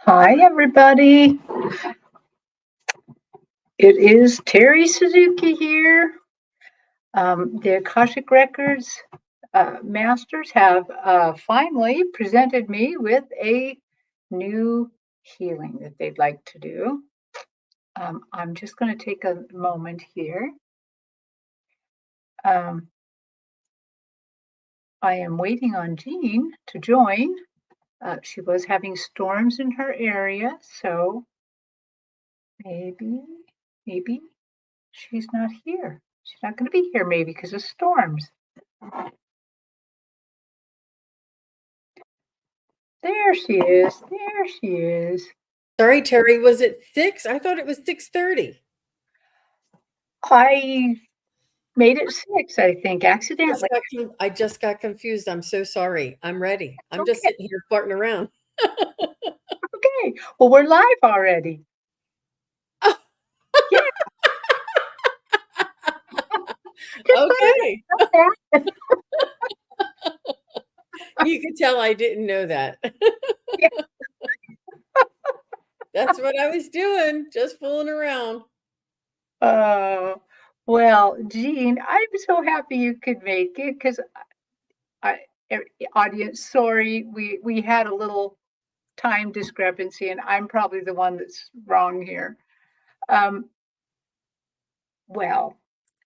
Hi, everybody. It is Terry Suzuki here. The Akashic Records masters have finally presented me with a new healing that they'd like to do. I'm just going to take a moment here. Um, I am waiting on Jean to join. She was having storms in her area, so maybe she's not here. She's not going to be here maybe because of storms. There she is. There she is. Sorry, Terry, was it 6? I thought it was 6:30. I made it 6, I think, accidentally. I just got confused. I'm so sorry. I'm ready. I'm just Okay. sitting here farting around. Okay. Well, we're live already. Yeah. Just Okay. thought I'd that. You could tell I didn't know that. Yeah. That's what I was doing, just fooling around. Uh, well, Jean, I'm so happy you could make it because I, audience, sorry, we had a little time discrepancy, and I'm probably the one that's wrong here. Um, Well,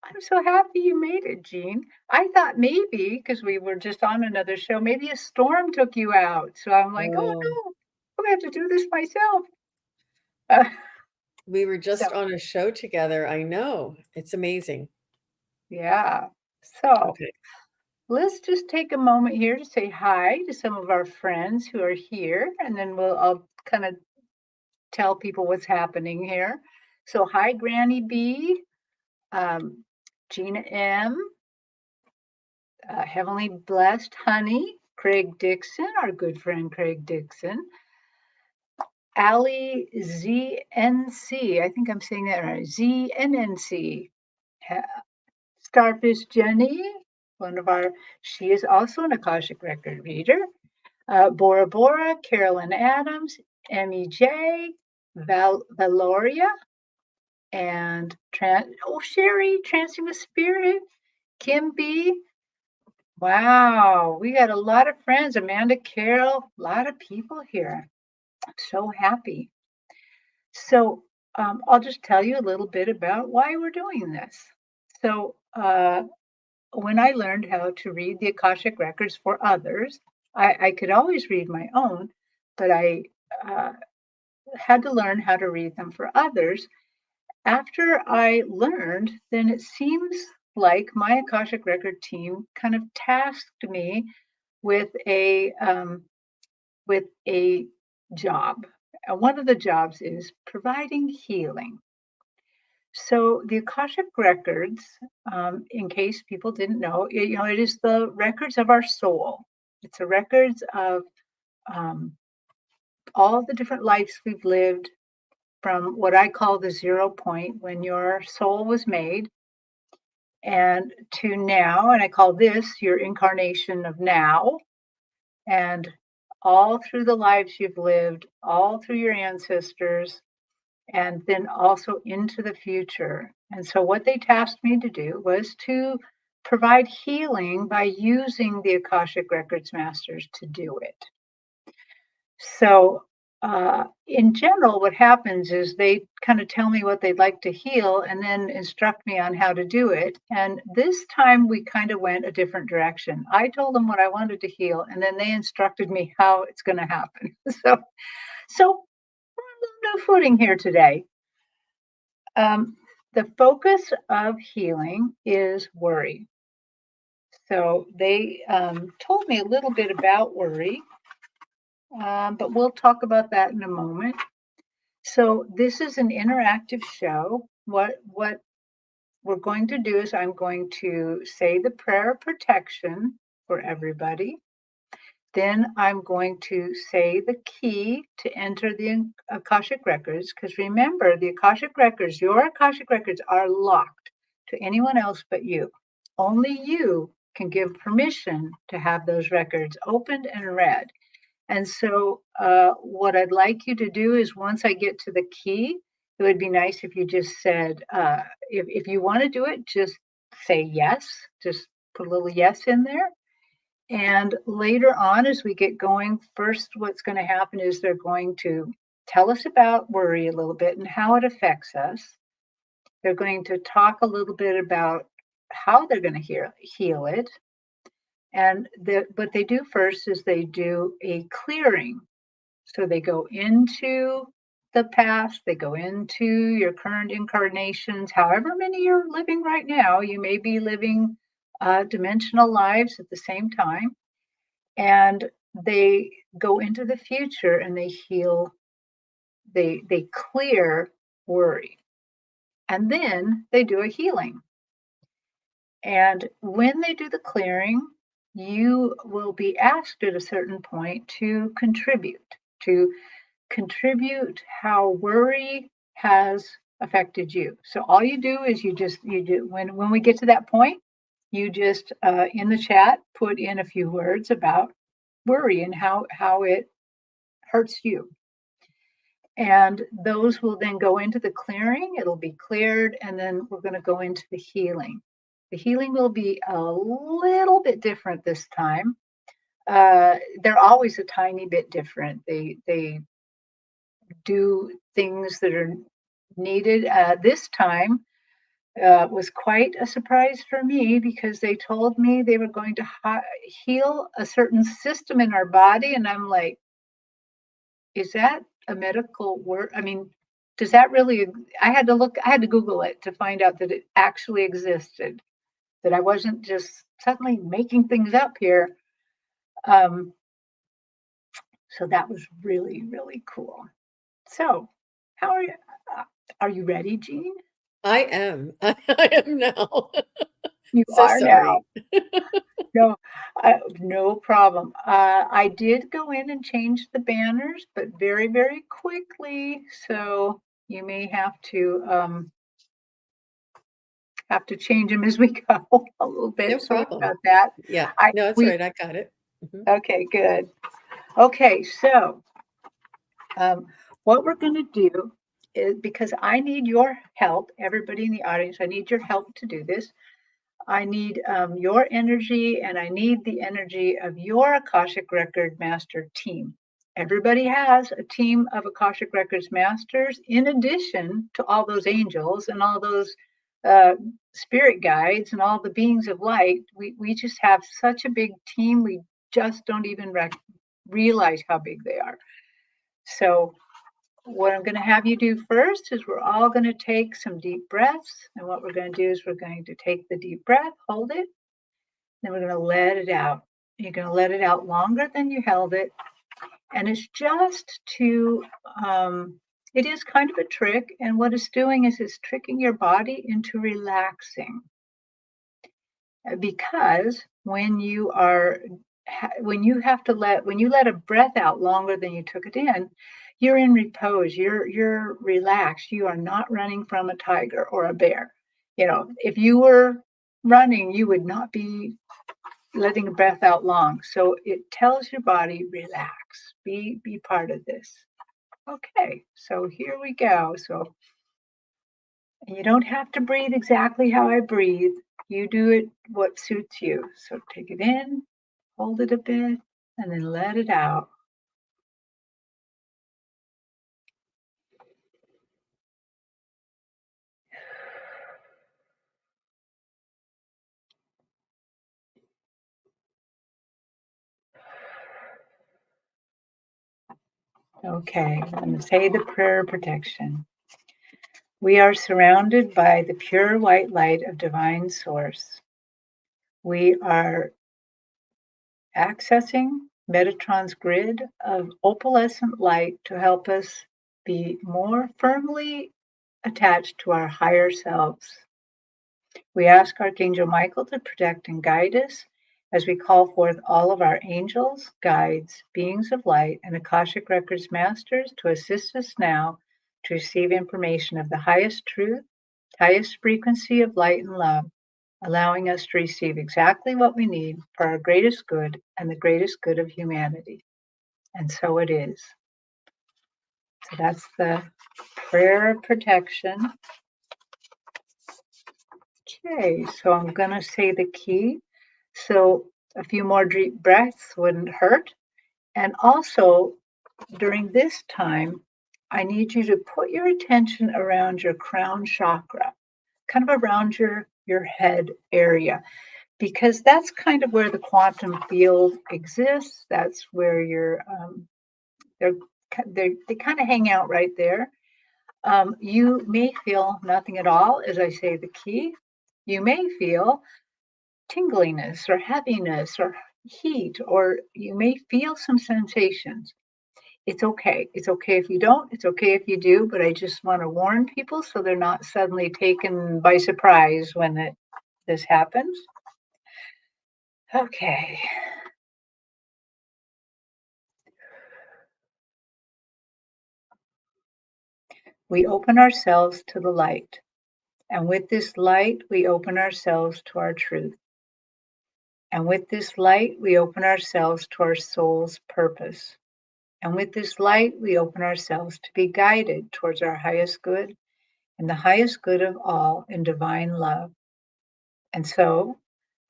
I'm so happy you made it, Jean. I thought maybe because we were just on another show, maybe a storm took you out. So I'm like, oh Oh, no, I'm gonna have to do this myself. Uh, we were so just on a show together. I know. It's amazing. yeah. So Okay. let's just take a moment here to say hi to some of our friends who are here, and then I'll kind of tell people what's happening here. So hi, Granny B, um, Gina M, Heavenly Blessed Honey, Craig Dixon, our good friend Craig Dixon, Ali ZNC, I think I'm saying that right, ZNNC, Starfish Jenny, one of our, she is also an Akashic Record reader, Bora Bora, Carolyn Adams, Emmy J, Valoria, and Sherry, Trancing with Spirit, Kim B, wow, we got a lot of friends. Amanda Carroll, a lot of people here. I'm so happy. So I'll just tell you a little bit about why we're doing this. So when I learned how to read the Akashic records for others, I could always read my own, but I uh, had to learn how to read them for others. After I learned, then it seems like my Akashic record team kind of tasked me with a job. One of the jobs is providing healing. So the Akashic records, in case people didn't know, it is the records of our soul. It's the records of um, all the different lives we've lived from what I call the 0 point when your soul was made and to now, and I call this your incarnation of now, and all through the lives you've lived, all through your ancestors, and then also into the future. And so, what they tasked me to do was to provide healing by using the Akashic Records Masters to do it. So, in general, what happens is they kind of tell me what they'd like to heal and then instruct me on how to do it. And this time we kind of went a different direction. I told them what I wanted to heal, and then they instructed me how it's going to happen. So we're on a new footing here today. The focus of healing is worry. So they told me a little bit about worry, but we'll talk about that in a moment. So this is an interactive show. What we're going to do is I'm going to say the prayer of protection for everybody. Then I'm going to say the key to enter the Akashic records because remember the Akashic records, your Akashic records are locked to anyone else but you. Only you can give permission to have those records opened and read. And so, what I'd like you to do is once I get to the key, it would be nice if you just said, if you want to do it, just say yes, just put a little yes in there. And later on, as we get going, first, what's going to happen is they're going to tell us about worry a little bit and how it affects us. They're going to talk a little bit about how they're going to heal it. And what they do first is they do a clearing. So they go into the past, they go into your current incarnations, however many you're living right now. You may be living dimensional lives at the same time. And they go into the future and they heal, they clear worry. And then they do a healing. And when they do the clearing, you will be asked at a certain point to contribute how worry has affected you. So all you do is you do when we get to that point, you just in the chat put in a few words about worry and how it hurts you. And those will then go into the clearing. It'll be cleared, and then we're going to go into the healing. The healing will be a little bit different this time. They're always a tiny bit different. They do things that are needed. This time was quite a surprise for me because they told me they were going to heal a certain system in our body, and I'm like, is that a medical word? I mean, does that really? I had to Google it to find out that it actually existed. That I wasn't just suddenly making things up here. Um, so that was really, really cool. So, how are you? Uh, are you ready, Jean? I am. I am now. You So are now. sorry. No, no problem. I did go in and change the banners, but very, very quickly. So you may have to change them as we go a little No bit. Sorry problem. about that. Yeah. I No, it's all we right. I got it. Mhm. Okay, good. Okay, so um, what we're going to do is because I need your help, everybody in the audience, I need your help to do this. I need your energy and I need the energy of your Akashic Record Master team. Everybody has a team of Akashic Records Masters in addition to all those angels and all those uh, spirit guides and all the beings of light. We just have such a big team, we just don't even realize how big they are. So what I'm going to have you do first is we're all going to take some deep breaths. And what we're going to do is we're going to take the deep breath, hold it, then we're going to let it out. You're going to let it out longer than you held it. And it's just it is kind of a trick. And what it's doing is it's tricking your body into relaxing. Because when you let a breath out longer than you took it in, you're in repose, you're relaxed, you are not running from a tiger or a bear. You know, if you were running, you would not be letting a breath out long. So it tells your body, relax, be part of this. Okay, so here we go. So you don't have to breathe exactly how I breathe. You do it what suits you. So take it in, hold it a bit, and then let it out. Okay, I'm going to say the prayer of protection. We are surrounded by the pure white light of divine source. We are accessing Metatron's grid of opalescent light to help us be more firmly attached to our higher selves. We ask Archangel Michael to protect and guide us as we call forth all of our angels, guides, beings of light, and Akashic Records masters to assist us now to receive information of the highest truth, highest frequency of light and love, allowing us to receive exactly what we need for our greatest good and the greatest good of humanity. And so it is. So that's the prayer of protection. Okay, so I'm going to say the key. So a few more deep breaths wouldn't hurt. And also, during this time, I need you to put your attention around your crown chakra, kind of around your head area, because that's kind of where the quantum field exists. That's where they're, they kind of hang out right there. You may feel nothing at all as I say the key. You may feel tingliness or heaviness or heat, or you may feel some sensations. It's okay. It's okay if you don't. It's okay if you do. But I just want to warn people so they're not suddenly taken by surprise when this happens. Okay. We open ourselves to the light. And with this light, we open ourselves to our truth. And with this light, we open ourselves to our soul's purpose. And with this light, we open ourselves to be guided towards our highest good and the highest good of all in divine love. And so,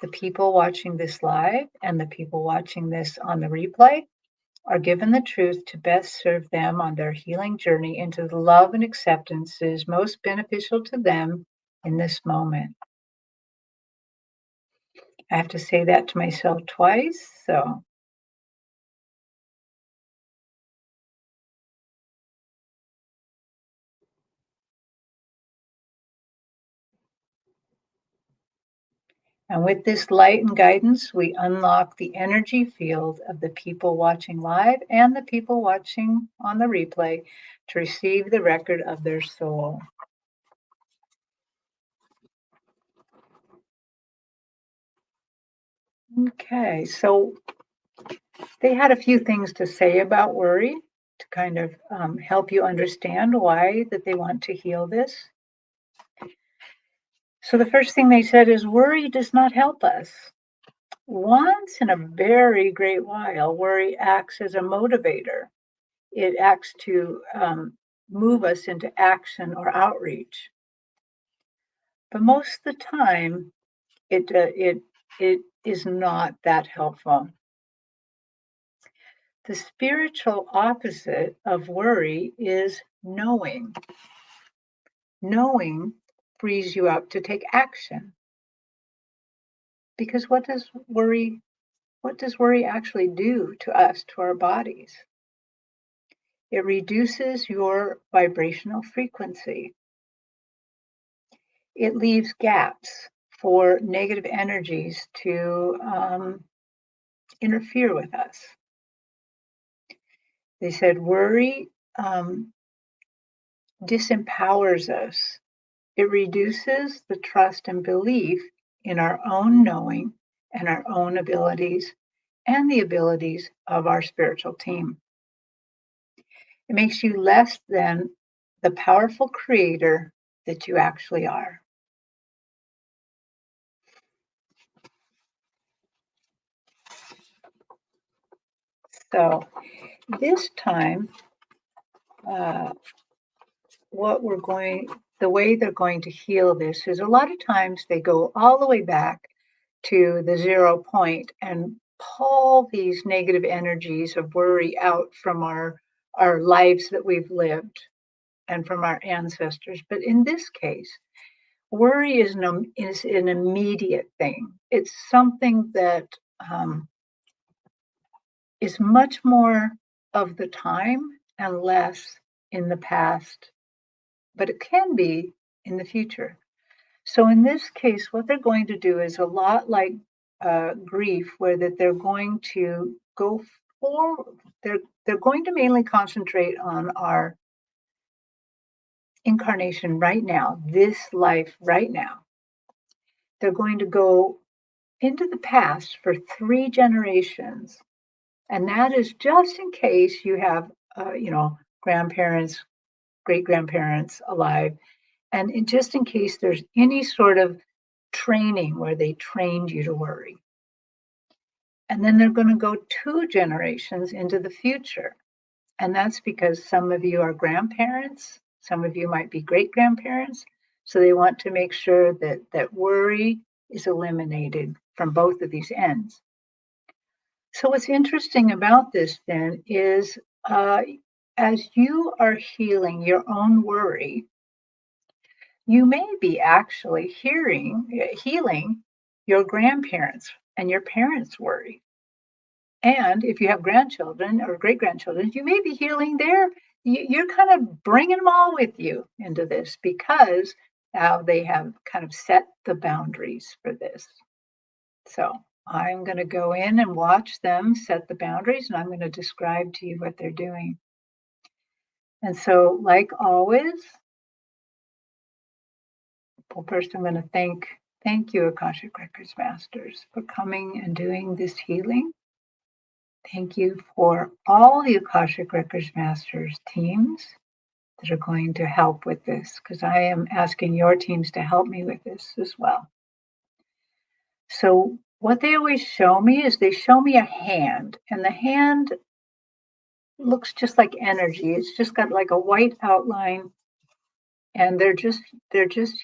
the people watching this live and the people watching this on the replay are given the truth to best serve them on their healing journey into the love and acceptance that is most beneficial to them in this moment. I have to say that to myself twice. So, and with this light and guidance, we unlock the energy field of the people watching live and the people watching on the replay to receive the record of their soul. Okay, so they had a few things to say about worry to kind of help you understand why that they want to heal this. So the first thing they said is worry does not help us. Once in a very great while, worry acts as a motivator. It acts to move us into action or outreach. But most of the time, it is not that helpful. The spiritual opposite of worry is knowing. Knowing frees you up to take action. Because what does worry actually do to us, to our bodies? It reduces your vibrational frequency. It leaves gaps for negative energies to interfere with us. They said worry disempowers us. It reduces the trust and belief in our own knowing and our own abilities and the abilities of our spiritual team. It makes you less than the powerful creator that you actually are. So this time, what we're going, the way they're going to heal this is a lot of times they go all the way back to the 0 point and pull these negative energies of worry out from our lives that we've lived and from our ancestors. But in this case, worry is an immediate thing. It's something that is much more of the time and less in the past, but it can be in the future. So in this case, what they're going to do is a lot like grief, where that they're going to go for they're going to mainly concentrate on our incarnation right now, this life right now. They're going to go into the past for 3 generations, and that is just in case you have, grandparents, great grandparents alive, and just in case there's any sort of training where they trained you to worry. And then they're going to go 2 generations into the future. And that's because some of you are grandparents, some of you might be great grandparents. So they want to make sure that worry is eliminated from both of these ends. So what's interesting about this then is as you are healing your own worry, you may be actually healing your grandparents and your parents' worry. And if you have grandchildren or great grandchildren, you may be healing you're kind of bringing them all with you into this because now they have kind of set the boundaries for this. So I'm going to go in and watch them set the boundaries, and I'm going to describe to you what they're doing. And so, like always, well, first I'm going to thank you, Akashic Records Masters, for coming and doing this healing. Thank you for all the Akashic Records Masters teams that are going to help with this, because I am asking your teams to help me with this as well. So what they always show me is they show me a hand, and the hand looks just like energy. It's just got like a white outline, and they're just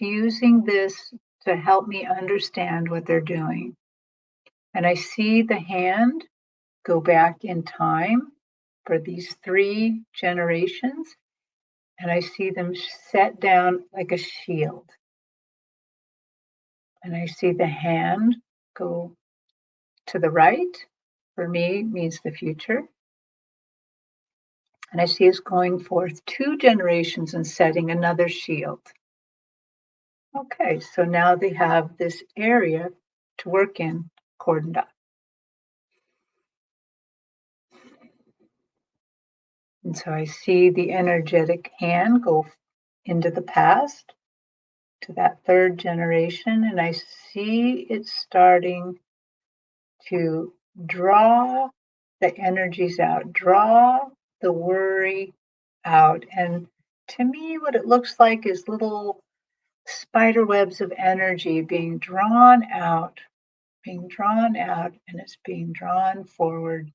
using this to help me understand what they're doing. And I see the hand go back in time for these 3 generations, and I see them set down like a shield. And I see the hand go to the right, for me means the future. And I see us going forth 2 generations and setting another shield. Okay, so now they have this area to work in cordoned up. And so I see the energetic hand go into the past to that 3rd generation, and I see it starting to draw the energies out, draw the worry out. And to me, what it looks like is little spider webs of energy being drawn out, and it's being drawn forward.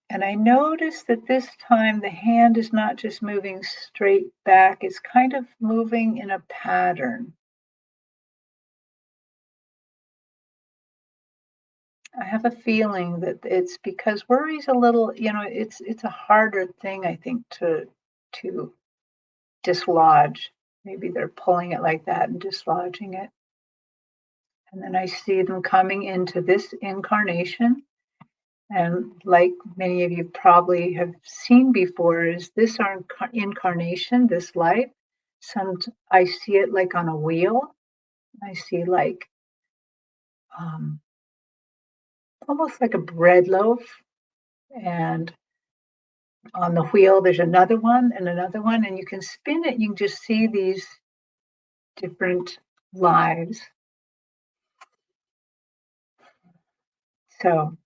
And I notice that this time the hand is not just moving straight back, it's kind of moving in a pattern. I have a feeling that it's because worry's a little, it's a harder thing, I think, to dislodge. Maybe they're pulling it like that and dislodging it. And then I see them coming into this incarnation. And like many of you probably have seen before, is this our incarnation, this life? I see it like on a wheel. I see like almost like a bread loaf, and on the wheel there's another one and another one, and you can spin it. You can just see these different lives. So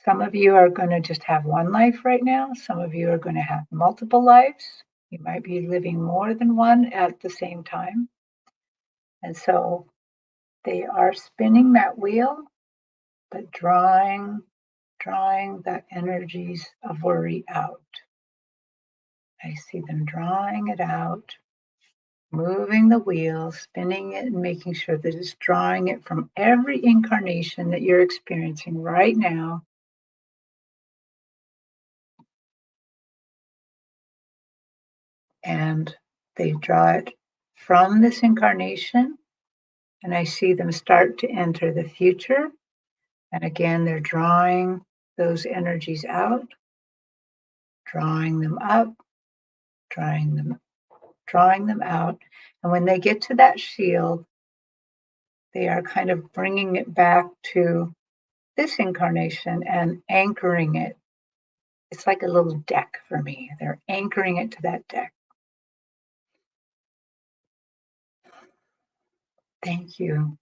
some of you are going to just have one life right now. Some of you are going to have multiple lives. You might be living more than one at the same time. And so they are spinning that wheel, but drawing that energies of worry out. I see them drawing it out, moving the wheel, spinning it, and making sure that it's drawing it from every incarnation that you're experiencing right now. And they draw it from this incarnation, and I see them start to enter the future. And again, they're drawing those energies out, drawing them up, drawing them out. And when they get to that shield, they are kind of bringing it back to this incarnation and anchoring it. It's like a little deck for me. They're anchoring it to that deck. Thank you,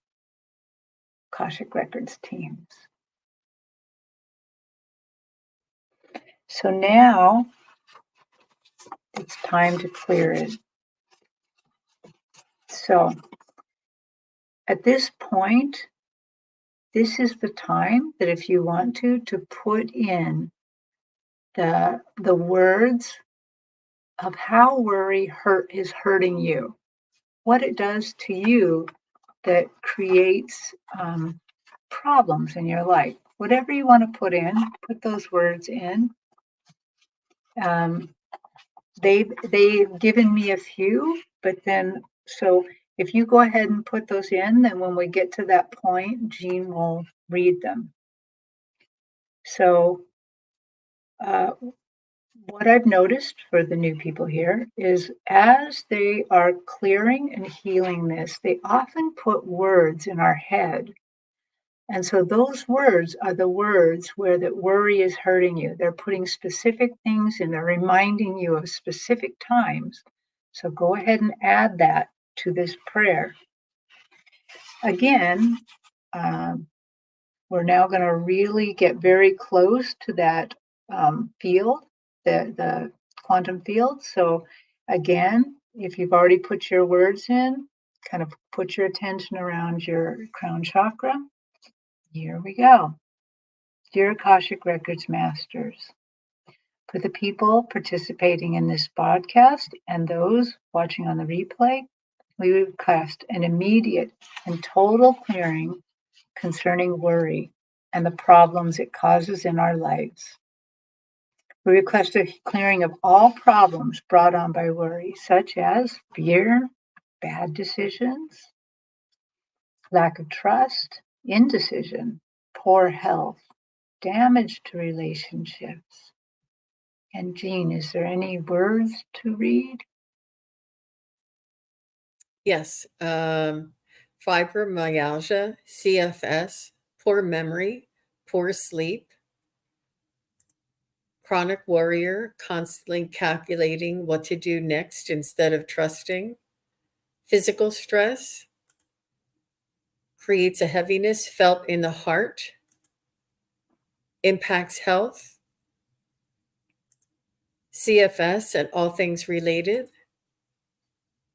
Akashic Records teams. So now it's time to clear it. So at this point, this is the time that if you want to put in the words of how worry is hurting you, what it does to you that creates problems in your life. Whatever you want to put those words in. Um, they've given me a few, but then so if you go ahead and put those in, then when we get to that point, Jean will read them. So uh, what I've noticed for the new people here is as they are clearing and healing this, they often put words in our head. And so those words are the words where that worry is hurting you. They're putting specific things in, they're reminding you of specific times. So go ahead and add that to this prayer. Again, um, we're now going to really get very close to that field, the quantum field. So again, if you've already put your words in, kind of put your attention around your crown chakra. Here we go. Dear Akashic Records Masters, for the people participating in this podcast and those watching on the replay, we request an immediate and total clearing concerning worry and the problems it causes in our lives. We request a clearing of all problems brought on by worry, such as fear, bad decisions, lack of trust, indecision, poor health, damage to relationships. And Jean, is there any words to read? Yes. Fibromyalgia, CFS, poor memory, poor sleep, chronic worrier, constantly calculating what to do next instead of trusting, physical stress, creates a heaviness felt in the heart, impacts health, CFS and all things related,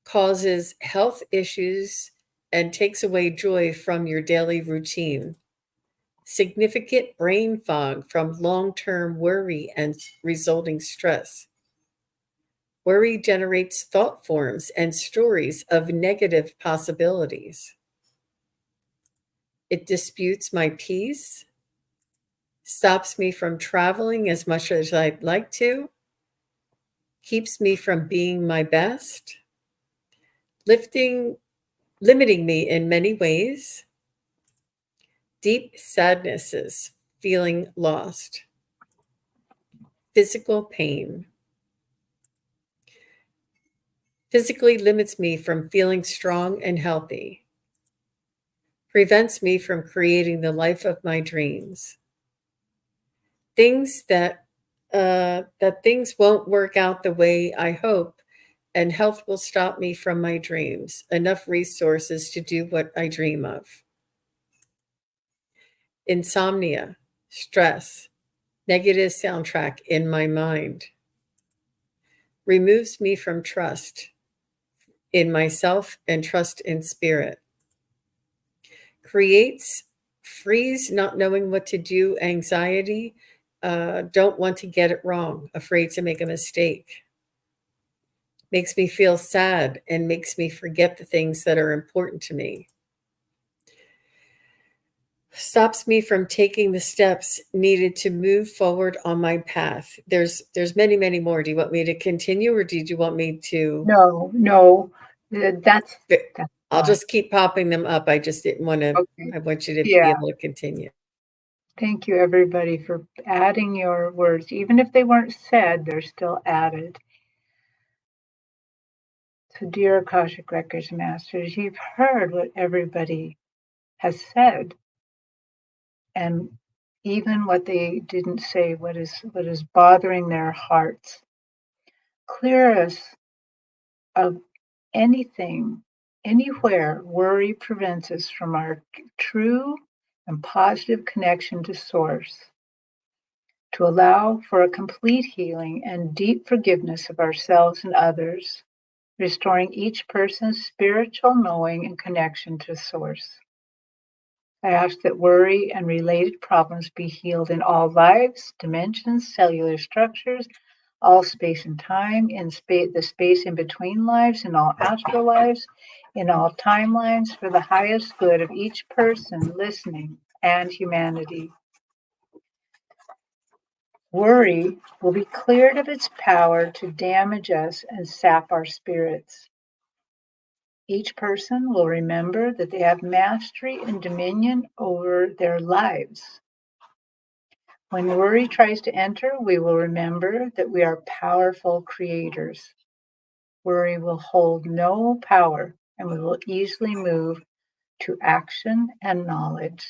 causes health issues and takes away joy from your daily routine. Significant brain fog from long term worry and resulting stress. Worry generates thought forms and stories of negative possibilities. It disputes my peace, stops me from traveling as much as I'd like to, keeps me from being my best, lifting, limiting me in many ways, deep sadnesses, feeling lost, physical pain, physically limits me from feeling strong and healthy, prevents me from creating the life of my dreams. Things that things won't work out the way I hope, and health will stop me from my dreams. Enough resources to do what I dream of. Insomnia, stress, negative soundtrack in my mind. Removes me from trust in myself and trust in spirit. Creates freeze, not knowing what to do, anxiety, don't want to get it wrong, afraid to make a mistake. Makes me feel sad and makes me forget the things that are important to me. Stops me from taking the steps needed to move forward on my path. There's many more. Do you want me to continue or did you want me to? No, that's I'll fine. just keep popping them up. I just didn't want to. Okay. I want you to be Yeah. able to continue. Thank you, everybody, for adding your words. Even if they weren't said, they're still added. So, dear Akashic Records Masters, you've heard what everybody has said, and even what they didn't say, what is bothering their hearts. Clear us of anything, anywhere worry prevents us from our true and positive connection to Source, to allow for a complete healing and deep forgiveness of ourselves and others, restoring each person's spiritual knowing and connection to Source. I ask that worry and related problems be healed in all lives, dimensions, cellular structures, all space and time, in the space in between lives, in all astral lives, in all timelines, for the highest good of each person listening and humanity. Worry will be cleared of its power to damage us and sap our spirits. Each person will remember that they have mastery and dominion over their lives. When worry tries to enter, we will remember that we are powerful creators. Worry will hold no power, and we will easily move to action and knowledge.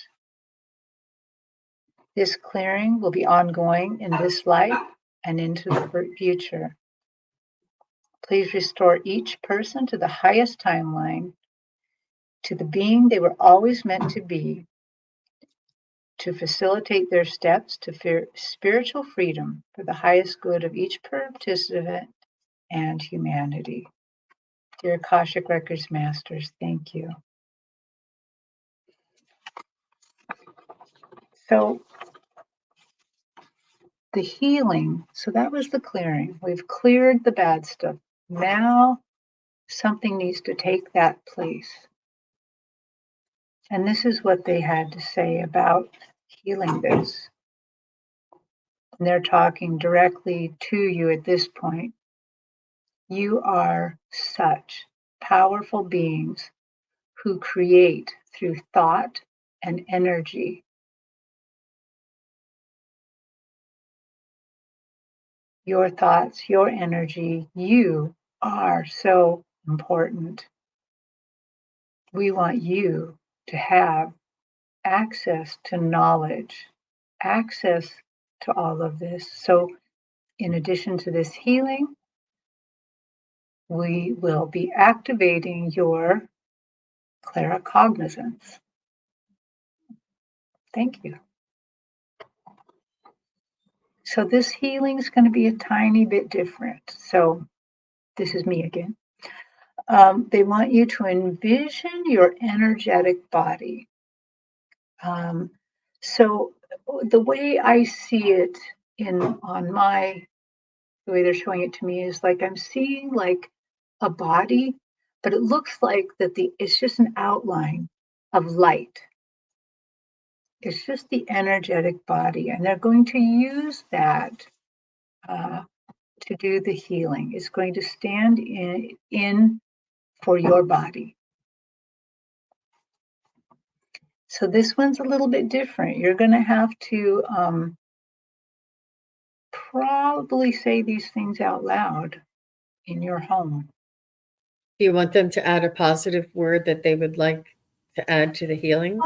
This clearing will be ongoing in this life and into the future. Please restore each person to the highest timeline, to the being they were always meant to be, to facilitate their steps to spiritual freedom for the highest good of each participant and humanity. Dear Akashic Records Masters, thank you. So the healing, so that was the clearing. We've cleared the bad stuff. Now something needs to take that place. And this is what they had to say about healing this. And they're talking directly to you at this point. You are such powerful beings who create through thought and energy. Your thoughts, your energy, you are so important. We want you to have access to knowledge, access to all of this. So, in addition to this healing, we will be activating your claircognizance. Thank you. So, this healing is going to be a tiny bit different. So, this is me again. They want you to envision your energetic body. So, the way I see it the way they're showing it to me is like I'm seeing like a body, but it looks like it's just an outline of light. It's just the energetic body, and they're going to use that uh, to do the healing. It's going to stand in for your body. So this one's a little bit different. You're going to have to probably say these things out loud in your home. Do you want them to add a positive word that they would like to add to the healing?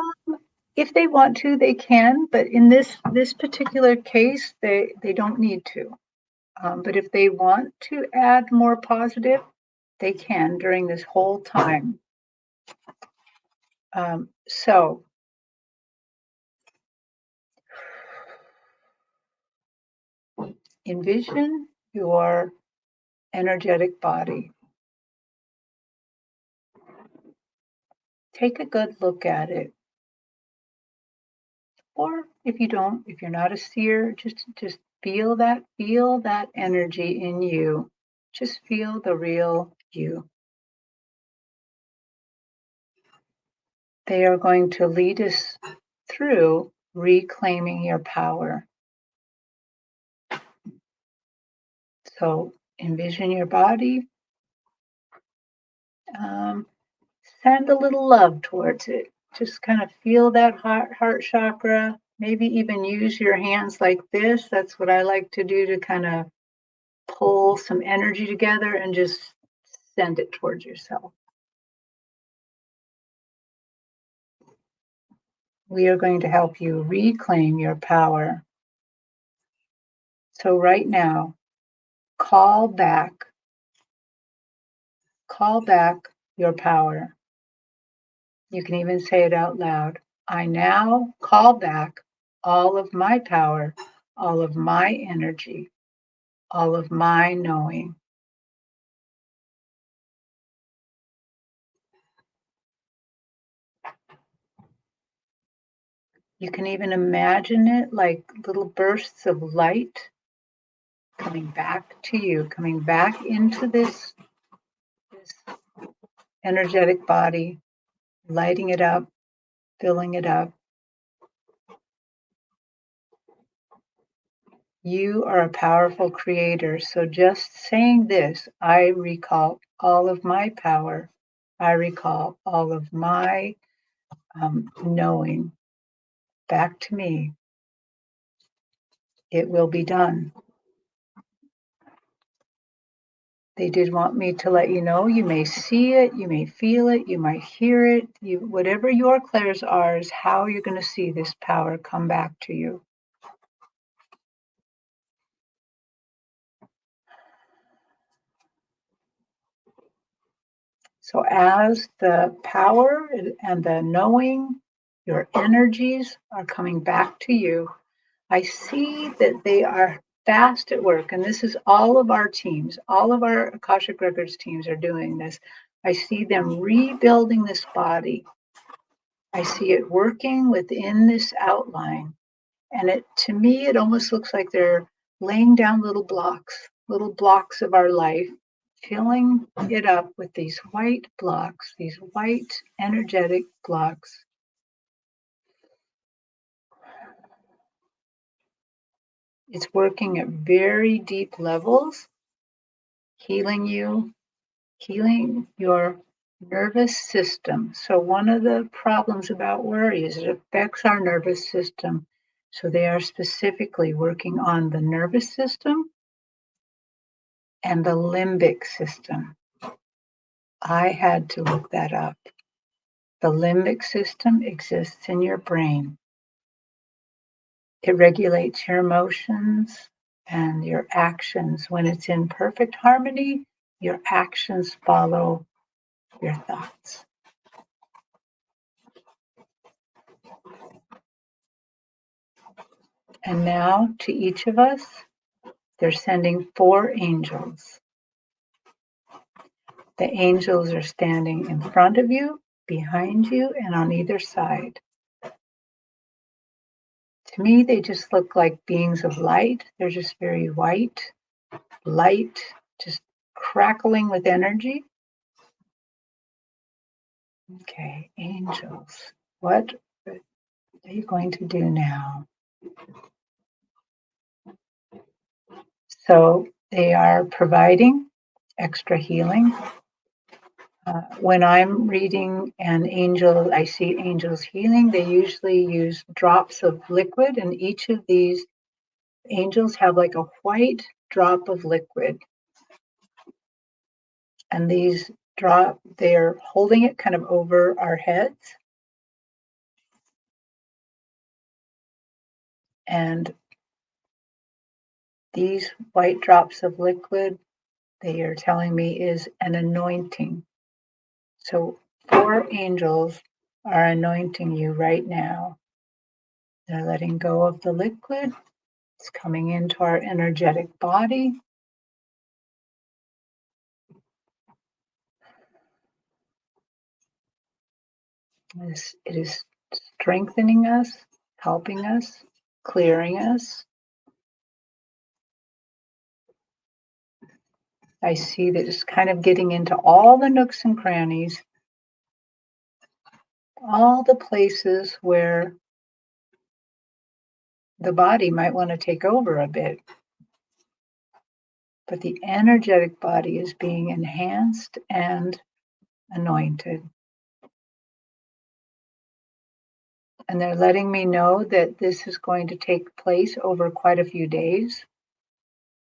If they want to, they can, but in this particular case, they don't need to. But if they want to add more positive, they can during this whole time. So envision your energetic body. Take a good look at it. Or if you're not a seer, just feel that energy in you. Just feel the real you. They are going to lead us through reclaiming your power. So envision your body. Send a little love towards it. Just kind of feel that heart chakra. Maybe even use your hands like this. That's what I like to do to kind of pull some energy together and just send it towards yourself. We are going to help you reclaim your power. So right now, call back your power. You can even say it out loud. I now call back all of my power, all of my energy, all of my knowing. You can even imagine it like little bursts of light coming back to you, coming back into this energetic body, lighting it up, filling it up. You are a powerful creator. So just saying this, I recall all of my power. I recall all of my knowing back to me. It will be done. They did want me to let you know. You may see it, you may feel it, you might hear it. Whatever your clairs are is how you're going to see this power come back to you. So as the power and the knowing, your energies are coming back to you, I see that they are fast at work. And this is all of our teams, all of our Akashic Records teams are doing this. I see them rebuilding this body. I see it working within this outline. And to me, it almost looks like they're laying down little blocks of our life, filling it up with these white blocks, these white energetic blocks. It's working at very deep levels, healing you, healing your nervous system. So one of the problems about worry is it affects our nervous system. So they are specifically working on the nervous system and the limbic system. I had to look that up. The limbic system exists in your brain. It regulates your emotions and your actions. When it's in perfect harmony, your actions follow your thoughts. And now to each of us, they're sending 4 angels. The angels are standing in front of you, behind you, and on either side. To me, they just look like beings of light. They're just very white, light, just crackling with energy. Okay, angels, what are you going to do now? So they are providing extra healing. When I'm reading an angel, I see angels healing. They usually use drops of liquid, and each of these angels have like a white drop of liquid. And these they're holding it kind of over our heads. And these white drops of liquid, they are telling me, is an anointing. So 4 angels are anointing you right now. They're letting go of the liquid. It's coming into our energetic body. It is strengthening us, helping us, clearing us. I see that it's kind of getting into all the nooks and crannies, all the places where the body might want to take over a bit. But the energetic body is being enhanced and anointed. And they're letting me know that this is going to take place over quite a few days.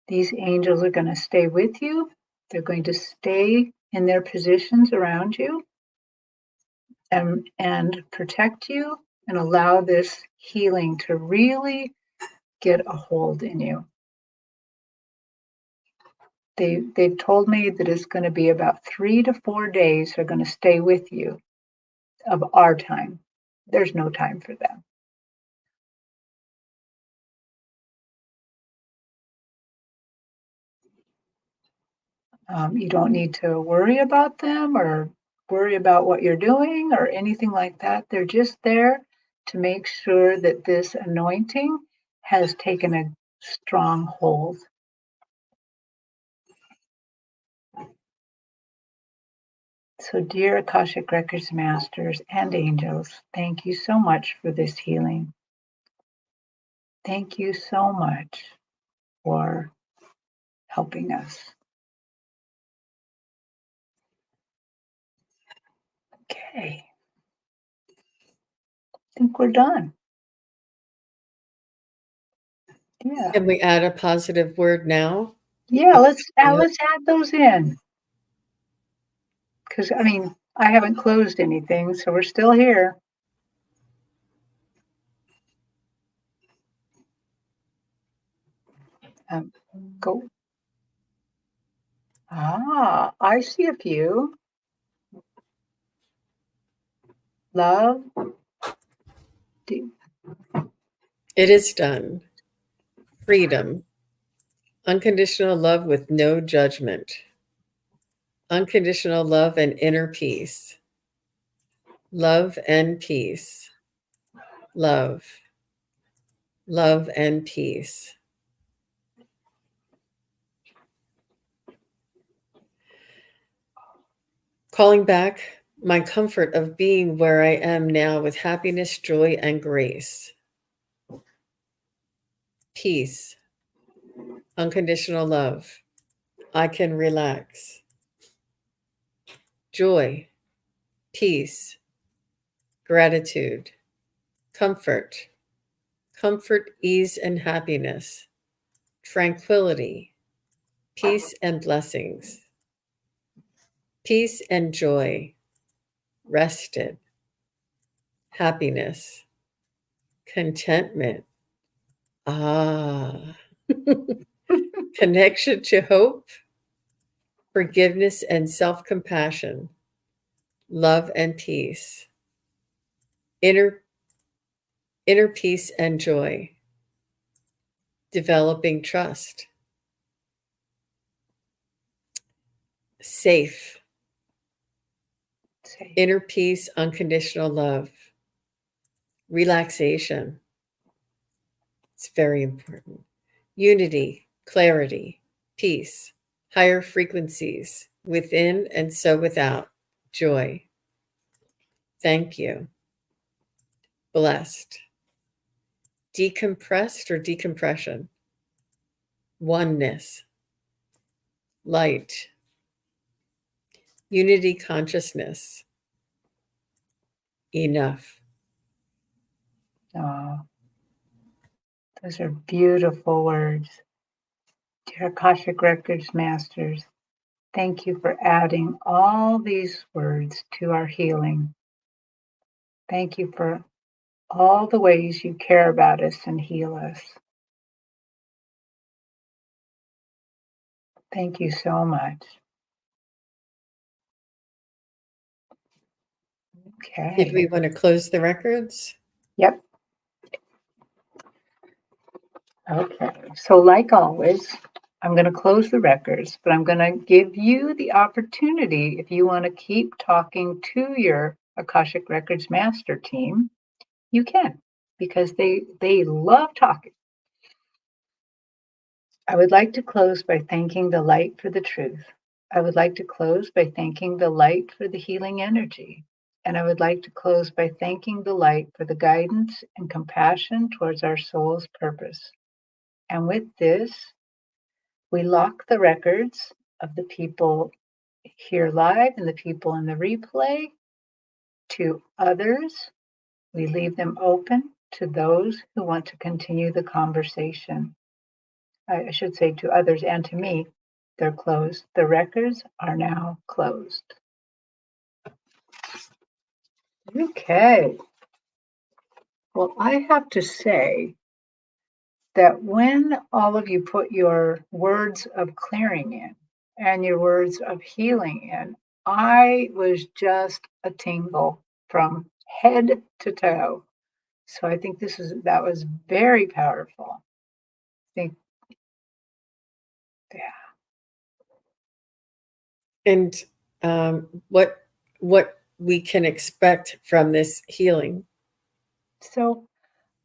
These angels are going to stay with you. They're going to stay in their positions around you and protect you and allow this healing to really get a hold in you. They've told me that it's going to be about 3 to 4 days are going to stay with you of our time. There's no time for them. You don't need to worry about them or worry about what you're doing or anything like that. They're just there to make sure that this anointing has taken a strong hold. So, dear Akashic Records Masters and angels, thank you so much for this healing. Thank you so much for helping us. Okay, I think we're done. Yeah. Can we add a positive word now? Yeah, let's Yeah. let's add those in. Because I mean, I haven't closed anything, so we're still here. Um, go. Ah, I see a few. Love. It is done. Freedom. Unconditional love with no judgment. Unconditional love and inner peace. Love and peace. Love. Love and peace. Calling back my comfort of being where I am now with happiness, joy, and grace. Peace. Unconditional love. I can relax. Joy. Peace. Gratitude. Comfort. Comfort, ease, and happiness. Tranquility. Peace and blessings. Peace and joy. Rested. Happiness. Contentment. Ah. Connection to hope, forgiveness and self compassion, love and peace, inner, inner peace and joy, developing trust, safe, Say, inner peace, unconditional love, relaxation. It's very important. Unity, clarity, peace, higher frequencies within and so without, joy. Thank you. Blessed. Decompressed or decompression, oneness, light, unity consciousness, enough. oh, those are beautiful words. Dear Akashic Records Masters, thank you for adding all these words to our healing. Thank you for all the ways you care about us and heal us. Thank you so much. Did we Okay. want to close the records? Yep. Okay. So, like always, I'm going to close the records, but I'm going to give you the opportunity if you want to keep talking to your Akashic Records Master team, you can, because they love talking. I would like to close by thanking the light for the truth. I would like to close by thanking the light for the healing energy. And I would like to close by thanking the light for the guidance and compassion towards our soul's purpose. And with this, we lock the records of the people here live and the people in the replay to others. We leave them open to those who want to continue the conversation. I should say to others and to me, they're closed. The records are now closed. Okay. Well, I have to say that when all of you put your words of clearing in and your words of healing in, I was just a tingle from head to toe. So I think that was very powerful. I think, yeah. And what we can expect from this healing? So,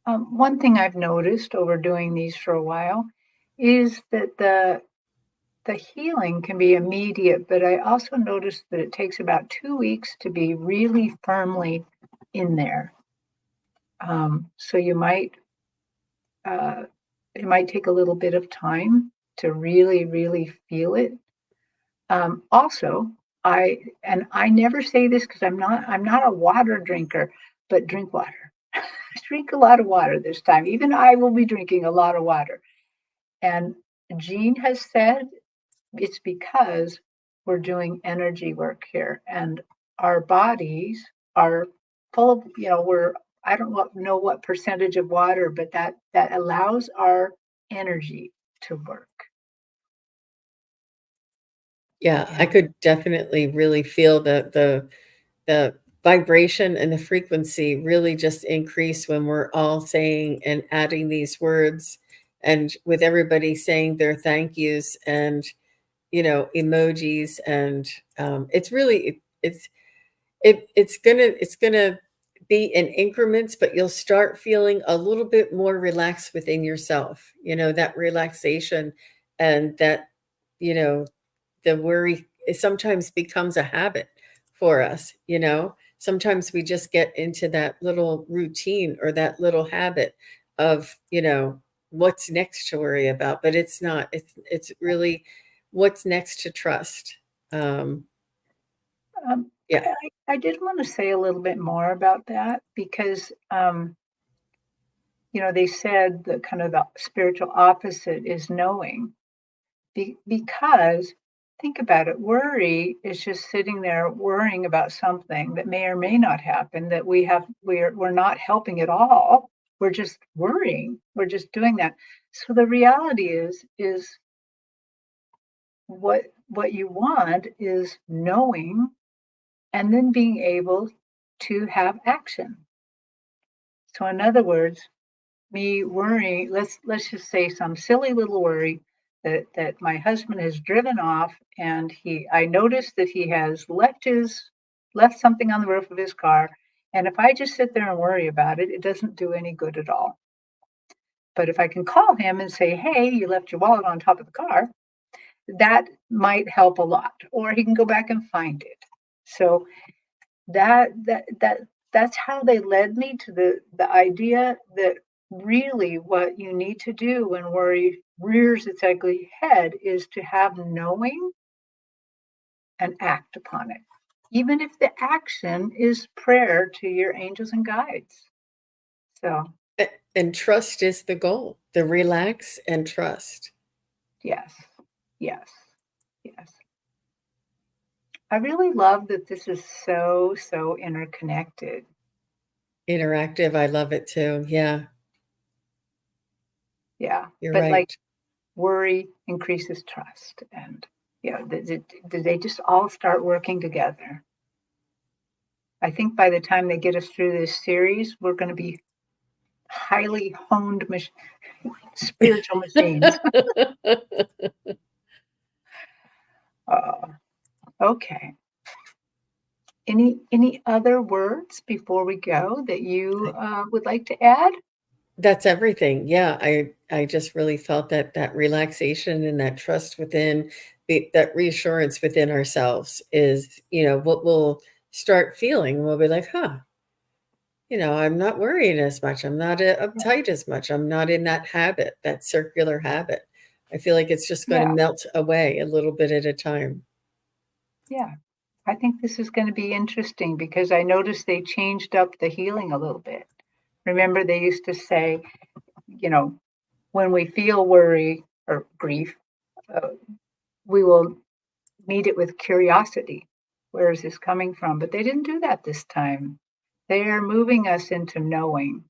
one thing I've noticed over doing these for a while is that the healing can be immediate, but I also noticed that it takes about 2 weeks to be really firmly in there. So uh, it might take a little bit of time to really, really feel it. Also, I never say this because I'm not a water drinker, but drink water. Drink a lot of water this time. Even I will be drinking a lot of water. And Jean has said it's because we're doing energy work here, and our bodies are full of, we're I don't know what percentage of water, but that allows our energy to work. Yeah, I And could definitely really feel the vibration and the frequency really just increase when we're all saying and adding these words, and with everybody saying their thank yous and emojis, and it's really it's gonna be in increments, but you'll start feeling a little bit more relaxed within yourself, that relaxation, and that you know the worry it sometimes becomes a habit for us. Sometimes we just get into that little routine or that little habit of what's next to worry about, but it's not. It's really what's next to trust. um yeah. I did want to say a little bit more about that because, they said the kind of the spiritual opposite is knowing. Because think about it, worry is just sitting there worrying about something that may or may not happen, that we're not helping at all. We're just worrying. We're just doing that. So the reality is what you want is knowing and then being able to have action. So in other words, me worrying, let's just say some silly little worry that my husband has driven off, and he I noticed that he has left something on the roof of his car, and if I just sit there and worry about it, it doesn't do any good at all. But if I can call him and say, "Hey, you left your wallet on top of the car," that might help a lot, or he can go back and find it. So that's how they led me to the idea that really what you need to do when worry rears its ugly head is to have knowing and act upon it, even if the action is prayer to your angels and guides. So And trust is the goal. The relax and trust. yes, yes, yes. I really love that this is so interconnected. Interactive, I love it too. Yeah, Yeah, you're but like right. worry increases trust, and they just all start working together. I think by the time they get us through this series, we're going to be highly honed spiritual machines. uh, okay, any other words before we go that you would like to add? That's everything. Yeah, I just really felt that relaxation and that trust within that reassurance within ourselves is, what we'll start feeling. We'll be like, huh, I'm not worrying as much. I'm not uptight as much. I'm not in that habit, that circular habit. I feel like it's just going to Yeah, melt away a little bit at a time. yeah. I think this is going to be interesting because I noticed they changed up the healing a little bit. Remember, they used to say, you know, when we feel worry or grief, uh, we will meet it with curiosity. Where is this coming from? But they didn't do that this time. They are moving us into knowing.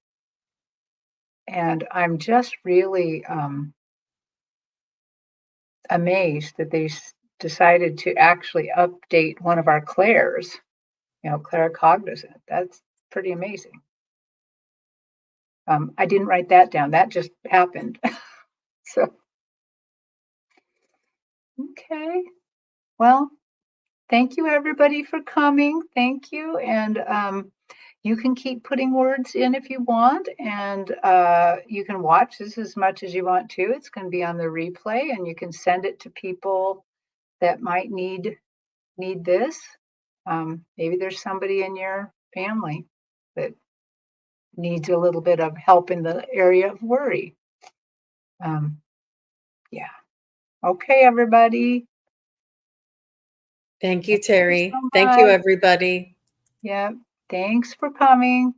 And I'm just really amazed that they decided to actually update one of our clairs, claircognizant. That's pretty amazing. I didn't write that down. That just happened. So, okay. Well, thank you everybody for coming. Thank you. And You can keep putting words in if you want, and you can watch this as much as you want to. It's going to be on the replay, and you can send it to people that might need this. Maybe there's somebody in your family that needs a little bit of help in the area of worry. Yeah. Okay, everybody. Thank you, Thank you Terry. so Thank you, much. everybody. Yeah. Thanks for coming.